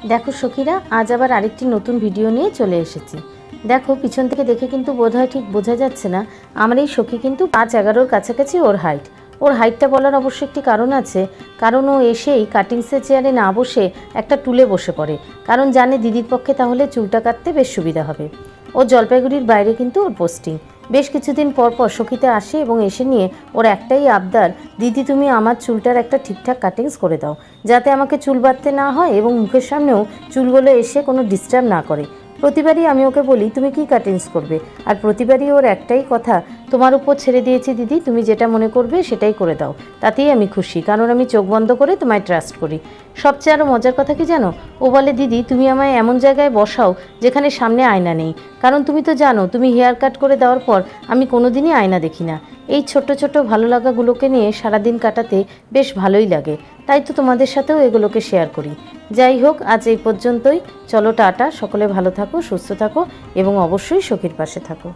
দেখো সখীরা, আজ আবার আরেকটি নতুন ভিডিও নিয়ে চলে এসেছি। দেখো পিছন থেকে দেখে কিন্তু বোধহয় ঠিক বোঝা যাচ্ছে না, আমার এই সখী কিন্তু 5'11" কাছাকাছি ওর হাইট। ওর হাইটটা বলার অবশ্য একটি কারণ আছে, কারণ ও এসেই কাটিংসের চেয়ারে না বসে একটা টুলে বসে পড়ে, কারণ জানে দিদির পক্ষে তাহলে চুলটা কাটতে বেশ সুবিধা হবে। ও জলপাইগুড়ির বাইরে কিন্তু ওর পোস্টিং। বেশ কিছুদিন পর পর সখীতে আসে এবং এসে নিয়ে ওর একটাই আবদার, দিদি তুমি আমার চুলটার একটা ঠিকঠাক কাটিংস করে দাও, যাতে আমাকে চুল বাঁধতে না হয় এবং মুখের সামনেও চুলগুলো এসে কোনো ডিস্টার্ব না করে। প্রতিবারই আমি ওকে বলি তুমি কি কাটিংস করবে, আর প্রতিবারই ওর একটাই কথা, তোমার উপর ছেড়ে দিয়েছি দিদি, তুমি যেটা মনে করবে সেটাই করে দাও, তাতেই আমি খুশি, কারণ আমি চোখ বন্ধ করে তোমায় ট্রাস্ট করি। সবচেয়ে আরও মজার কথা কি জানো, ও বলে দিদি তুমি আমায় এমন জায়গায় বসাও যেখানে সামনে আয়না নেই, কারণ তুমি তো জানো তুমি হেয়ার কাট করে দেওয়ার পর আমি কোনোদিনই আয়না দেখি না। এই ছোট্ট ছোট্ট ভালো লাগাগুলোকে নিয়ে সারাদিন কাটাতে বেশ ভালোই লাগে, তাই তো তোমাদের সাথেও এগুলোকে শেয়ার করি। যাই হোক, আজ এই পর্যন্তই। চলো টাটা, সকলে ভালো থাকো, সুস্থ থাকো এবং অবশ্যই সখীর পাশে থাকো।